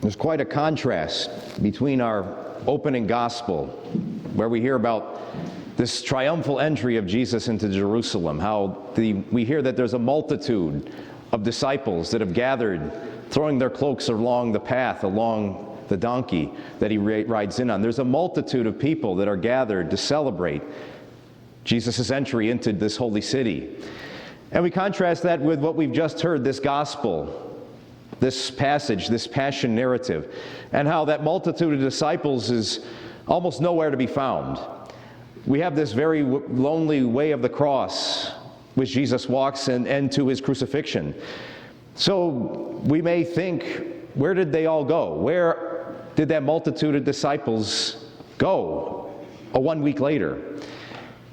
There's quite a contrast between our opening gospel, where we hear about this triumphal entry of Jesus into Jerusalem, how we hear that there's a multitude of disciples that have gathered, throwing their cloaks along the path, along the donkey that he rides in on. There's a multitude of people that are gathered to celebrate Jesus' entry into this holy city. And we contrast that with what we've just heard, this gospel, this passage, this passion narrative, and how that multitude of disciples is almost nowhere to be found. We have this very lonely way of the cross, which Jesus walks and to his crucifixion. So we may think, where did they all go? Where did that multitude of disciples go 1 week later?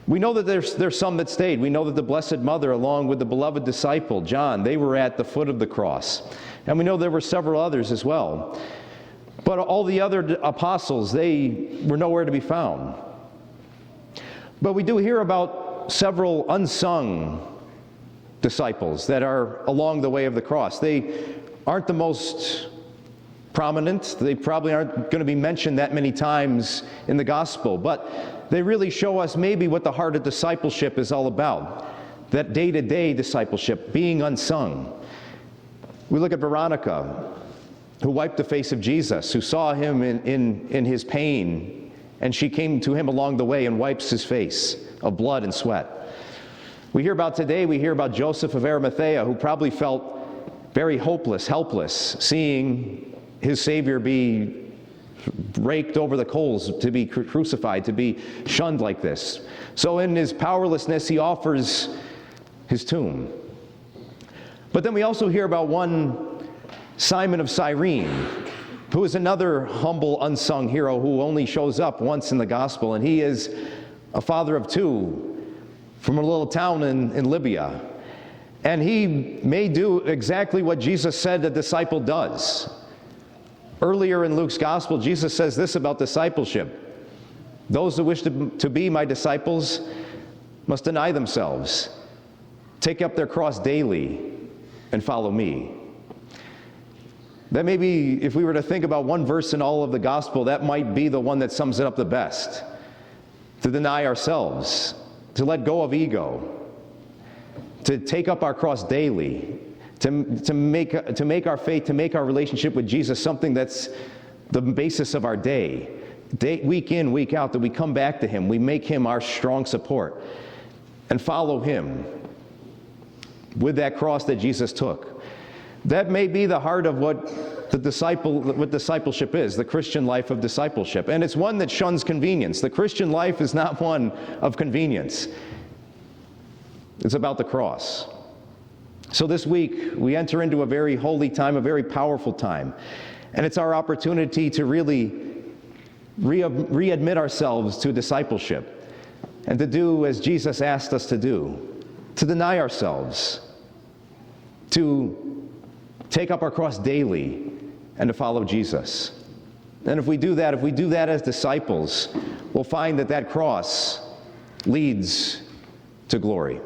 We know that there's some that stayed. We know that the Blessed Mother, along with the beloved disciple, John, they were at the foot of the cross. And we know there were several others as well. But all the other apostles, they were nowhere to be found. But we do hear about several unsung disciples that are along the way of the cross. They aren't the most prominent. They probably aren't going to be mentioned that many times in the gospel, but they really show us maybe what the heart of discipleship is all about. That day-to-day discipleship, being unsung. We look at Veronica, who wiped the face of Jesus, who saw him in his pain, and she came to him along the way and wipes his face of blood and sweat. We hear about Joseph of Arimathea, who probably felt very hopeless, helpless, seeing his Savior be raked over the coals, to be crucified, to be shunned like this. So in his powerlessness, he offers his tomb. But then we also hear about one Simon of Cyrene, who is another humble, unsung hero who only shows up once in the gospel, and he is a father of two from a little town in Libya. And he may do exactly what Jesus said a disciple does. Earlier in Luke's gospel, Jesus says this about discipleship: those who wish to be my disciples must deny themselves, take up their cross daily, and follow me. That may be, if we were to think about one verse in all of the gospel, that might be the one that sums it up the best. To deny ourselves, to let go of ego, to take up our cross daily, to make our faith, to make our relationship with Jesus something that's the basis of our day, week in, week out, that we come back to him, we make him our strong support, and follow him with that cross that Jesus took. That may be the heart of what discipleship is, the Christian life of discipleship. And it's one that shuns convenience. The Christian life is not one of convenience. It's about the cross. So this week, we enter into a very holy time, a very powerful time. And it's our opportunity to really readmit ourselves to discipleship and to do as Jesus asked us to do, to deny ourselves, to take up our cross daily, and to follow Jesus. And if we do that as disciples, we'll find that cross leads to glory.